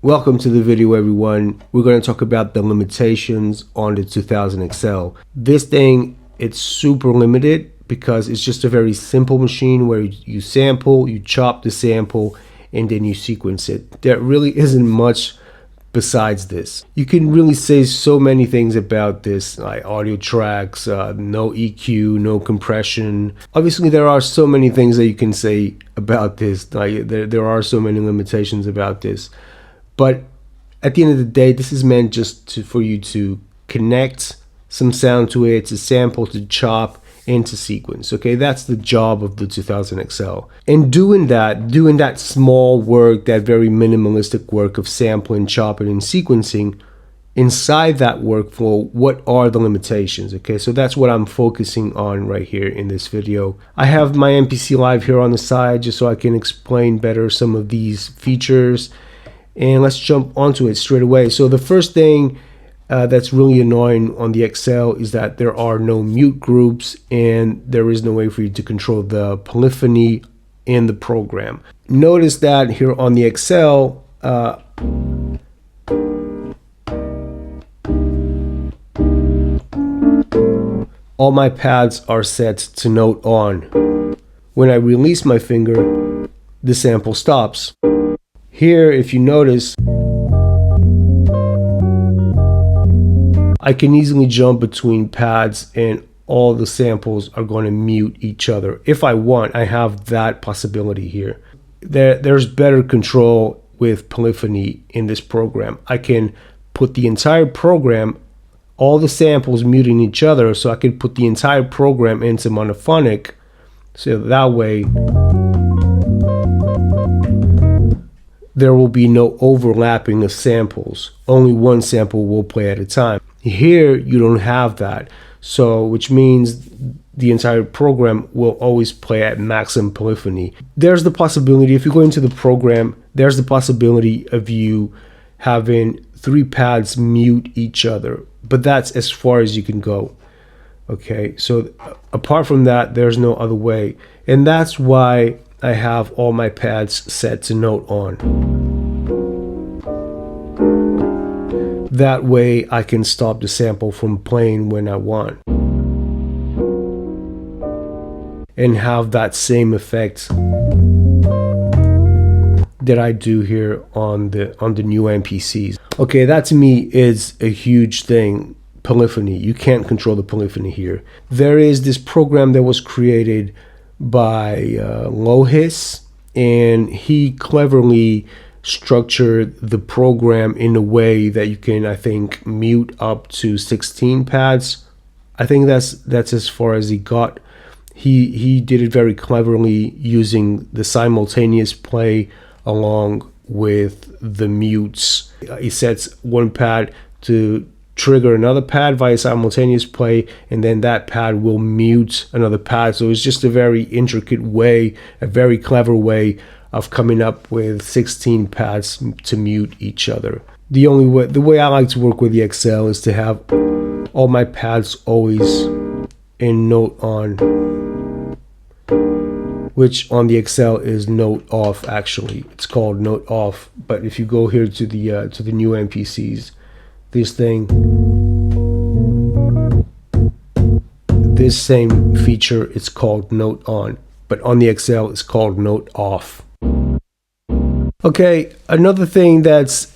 Welcome to the video, everyone. We're going to talk about the limitations on the 2000 XL. This thing, it's super limited because it's just a very simple machine where you sample, you chop the sample, and then you sequence it. There really isn't much besides this. You can really say so many things about this, like audio tracks, no EQ, no compression. Obviously, there are so many things that you can say about this. Like there are so many limitations about this. But at the end of the day, this is meant just for you to connect some sound to it, to sample, to chop, and to sequence. Okay, that's the job of the 2000 XL. And doing that small work, that very minimalistic work of sampling, chopping, and sequencing, inside that workflow, what are the limitations? Okay, so that's what I'm focusing on right here in this video. I have my MPC Live here on the side just so I can explain better some of these features. And let's jump onto it straight away. So the first thing that's really annoying on the XL is that there are no mute groups and there is no way for you to control the polyphony in the program. Notice that here on the XL, all my pads are set to note on. When I release my finger, the sample stops. Here, if you notice, I can easily jump between pads and all the samples are going to mute each other. If I want, I have that possibility here. There's better control with polyphony in this program. I can put the entire program, all the samples muting each other, so I can put the entire program into monophonic, so that way there will be no overlapping of samples. Only one sample will play at a time. Here, you don't have that. So, which means the entire program will always play at maximum polyphony. There's the possibility, if you go into the program, there's the possibility of you having 3 pads mute each other. But that's as far as you can go. Okay, so apart from that, there's no other way. And that's why I have all my pads set to note on. That way I can stop the sample from playing when I want and have that same effect that I do here on the new MPCs. Okay, that to me is a huge thing. Polyphony. You can't control the polyphony here. There is this program that was created by Lohis, and he cleverly structured the program in a way that you can, I think, mute up to 16 pads. I think that's as far as he got. He did it very cleverly using the simultaneous play along with the mutes. He sets one pad to trigger another pad via simultaneous play, and then that pad will mute another pad. So it's just a very intricate way, a very clever way of coming up with 16 pads to mute each other. The way I like to work with the XL is to have all my pads always in note on, which on the XL is note off. Actually, it's called note off. But if you go here to the new MPCs, this same feature, it's called note on, but on the XL it's called note off. Okay, another thing that's,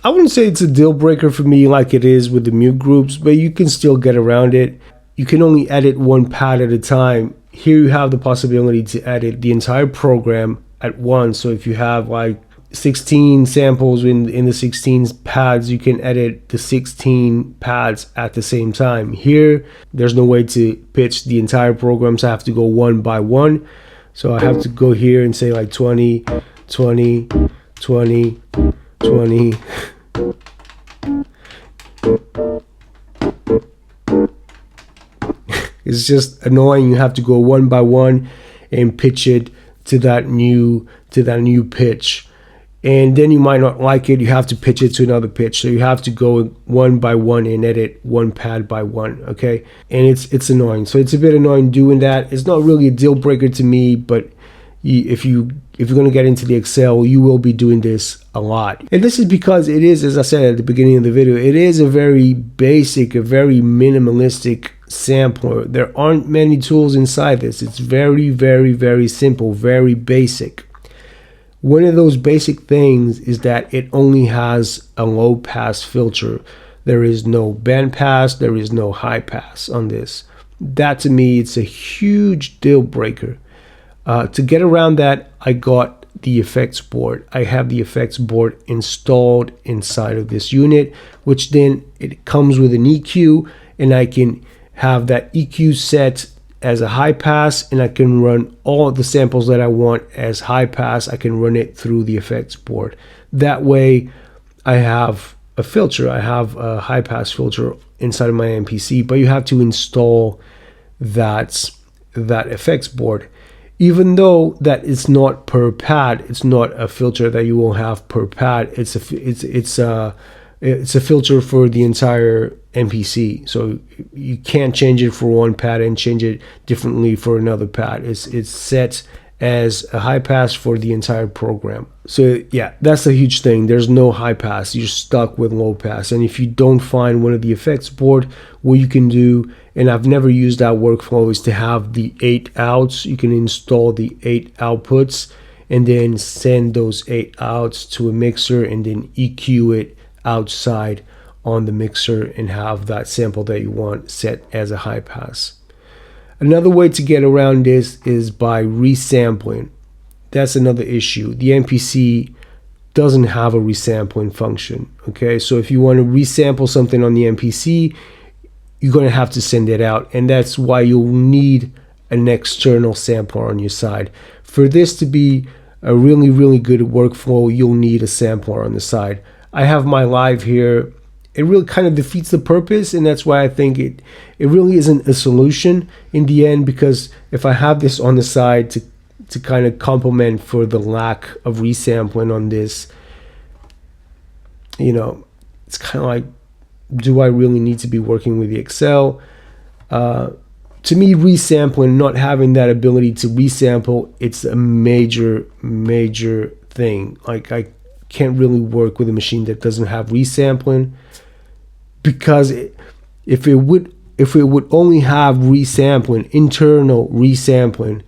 I wouldn't say it's a deal breaker for me like it is with the mute groups, but you can still get around it. You can only edit one pad at a time. Here you have the possibility to edit the entire program at once. So if you have like 16 samples in the 16 pads, you can edit the 16 pads at the same time. Here, there's no way to pitch the entire program, so I have to go one by one. So I have to go here and say like 20, 20, 20, 20. It's just annoying. You have to go one by one and pitch it to that new pitch. And then you might not like it, you have to pitch it to another pitch. So you have to go one by one and edit one pad by one, okay? And it's annoying. So it's a bit annoying doing that. It's not really a deal breaker to me, but if you're going to get into the Excel, you will be doing this a lot. And this is because it is, as I said at the beginning of the video, it is a very basic, a very minimalistic sampler. There aren't many tools inside this. It's very, very, very simple, very basic. One of those basic things is that it only has a low pass filter. There is no band pass, there is no high pass on this. That to me, it's a huge deal breaker. To get around that, I got the effects board. I have the effects board installed inside of this unit, which then it comes with an EQ, and I can have that EQ set as a high pass, and I can run all of the samples that I want as high pass. I can run it through the effects board. That way I have a filter. I have a high pass filter inside of my MPC, but you have to install that effects board. Even though that it's not per pad, it's not a filter that you will have per pad. It's a filter for the entire MPC. So you can't change it for one pad and change it differently for another pad. It's set as a high pass for the entire program. So yeah, that's a huge thing. There's no high pass. You're stuck with low pass. And if you don't find one of the effects board, what you can do, and I've never used that workflow, is to have the 8 outs. You can install the 8 outputs and then send those 8 outs to a mixer and then EQ it outside on the mixer and have that sample that you want set as a high pass. Another way to get around this is by resampling. That's another issue. The MPC doesn't have a resampling function. Okay, so if you want to resample something on the MPC, you're going to have to send it out, and that's why you'll need an external sampler on your side. For this to be a really, really good workflow, you'll need a sampler on the side. I have my live here. It really kind of defeats the purpose, and that's why I think it really isn't a solution in the end, because if I have this on the side to kind of complement for the lack of resampling on this, you know, it's kind of like, do I really need to be working with the Excel? To me, resampling, not having that ability to resample, it's a major, major thing. Like, I can't really work with a machine that doesn't have resampling, because if it would only have resampling, internal resampling,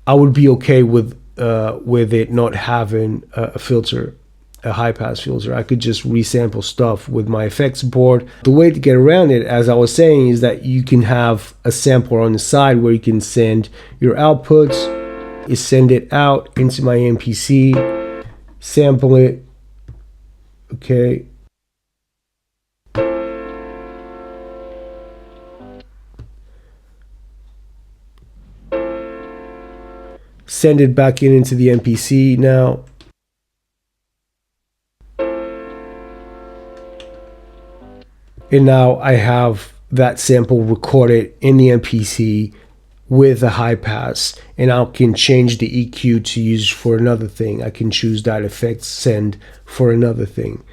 I would be okay with it not having a filter, a high pass filter. I could just resample stuff with my effects board. The way to get around it, as I was saying, is that you can have a sampler on the side where you can send your outputs, you send it out into my MPC, sample it, okay. Send it back into the MPC now. And now I have that sample recorded in the MPC with a high pass, and I can change the EQ to use for another thing. I can choose that effect send for another thing.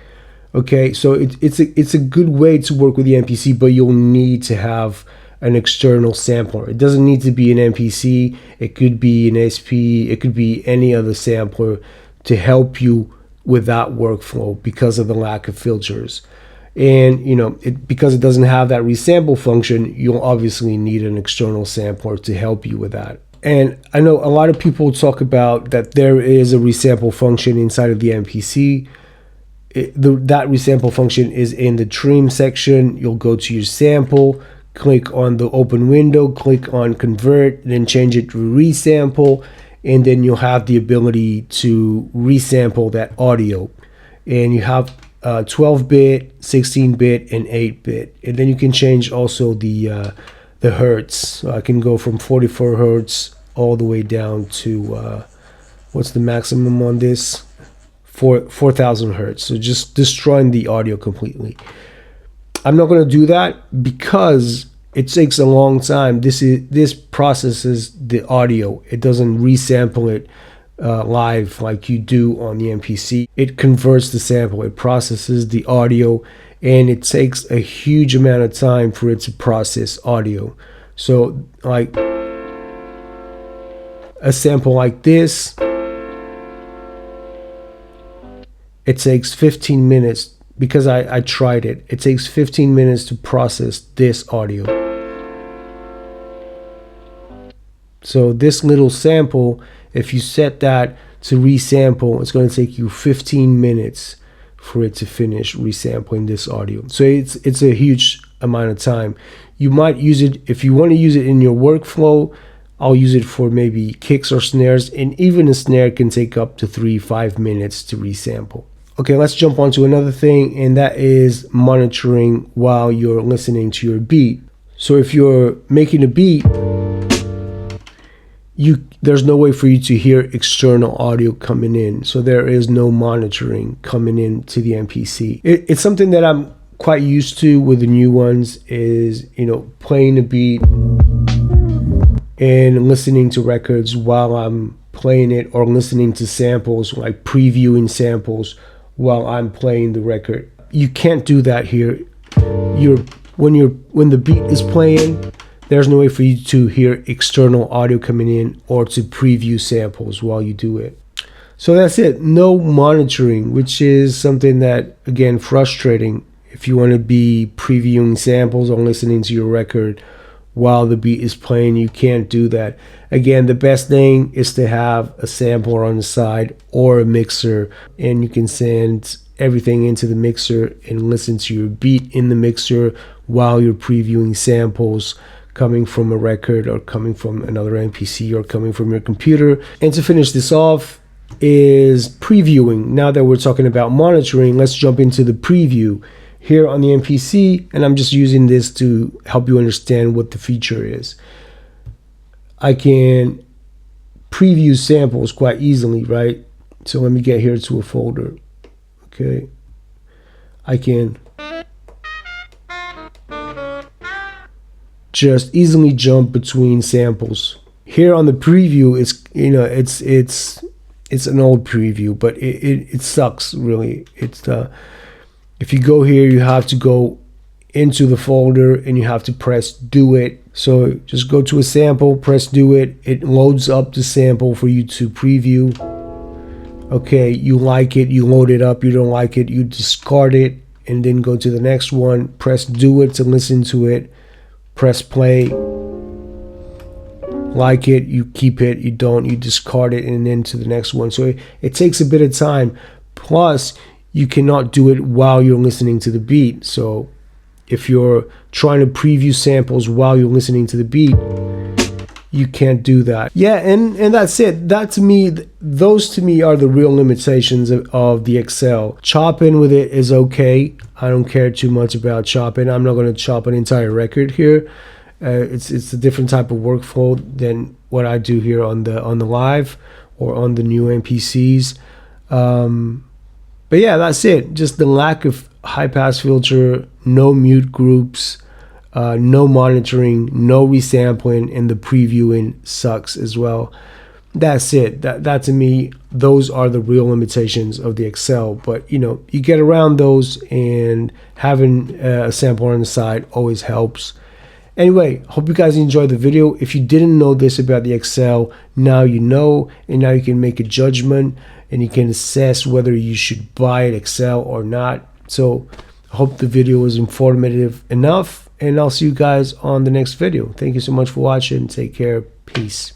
Okay, so it's a good way to work with the MPC, but you'll need to have an external sampler. It doesn't need to be an MPC. It could be an SP. It could be any other sampler to help you with that workflow because of the lack of filters. And you know, because it doesn't have that resample function, you'll obviously need an external sampler to help you with that. And I know a lot of people talk about that there is a resample function inside of the MPC. That resample function is in the trim section. You'll go to your sample, click on the open window, click on convert, then change it to resample, and then you'll have the ability to resample that audio. And you have 12-bit, 16-bit, and 8-bit. And then you can change also the hertz. So I can go from 44 hertz all the way down to what's the maximum on this? 4,000 hertz. So just destroying the audio completely. I'm not going to do that because it takes a long time. This processes the audio. It doesn't resample it live like you do on the MPC. It converts the sample. It processes the audio, and it takes a huge amount of time for it to process audio. So like a sample like this, it takes 15 minutes because I tried it. It takes 15 minutes to process this audio. So this little sample, if you set that to resample, it's going to take you 15 minutes for it to finish resampling this audio. So it's a huge amount of time. You might use it if you want to use it in your workflow. I'll use it for maybe kicks or snares, and even a snare can take up to 3-5 minutes to resample. Okay, let's jump on to another thing, and that is monitoring while you're listening to your beat. So if you're making a beat, there's no way for you to hear external audio coming in. So there is no monitoring coming in to the MPC. It's something that I'm quite used to with the new ones, is, you know, playing a beat and listening to records while I'm playing it, or listening to samples, like previewing samples while I'm playing the record. You can't do that here. When the beat is playing, there's no way for you to hear external audio coming in or to preview samples while you do it. So that's it. No monitoring, which is something that, again, frustrating if you want to be previewing samples or listening to your record while the beat is playing. You can't do that. Again, the best thing is to have a sampler on the side or a mixer, and you can send everything into the mixer and listen to your beat in the mixer while you're previewing samples coming from a record or coming from another MPC or coming from your computer. And to finish this off is previewing. Now that we're talking about monitoring, let's jump into the preview here on the MPC, and I'm just using this to help you understand what the feature is. I can preview samples quite easily, right? So let me get here to a folder. Okay, I can just easily jump between samples. Here on the preview, it's an old preview, but it sucks really. If you go here, you have to go into the folder and you have to press do it. So just go to a sample, press do it. It loads up the sample for you to preview. Okay, you like it, you load it up. You don't like it, you discard it, and then go to the next one. Press do it to listen to it. Press play. Like it, you keep it. You don't, you discard it, and then to the next one. So it takes a bit of time. Plus, you cannot do it while you're listening to the beat. So if you're trying to preview samples while you're listening to the beat, you can't do that. Yeah, and that's it. That to me, those to me are the real limitations of the XL. Chopping with it is okay. I don't care too much about chopping. I'm not going to chop an entire record here. It's a different type of workflow than what I do here on the live or on the new MPCs. But yeah, that's it. Just the lack of high pass filter, no mute groups, no monitoring, no resampling, and the previewing sucks as well. That's it. That to me, those are the real limitations of the XL. But you know, you get around those, and having a sampler on the side always helps. Anyway, hope you guys enjoyed the video. If you didn't know this about the XL, now you know, and now you can make a judgment and you can assess whether you should buy an XL or not. So I hope the video was informative enough, and I'll see you guys on the next video. Thank you so much for watching. Take care. Peace.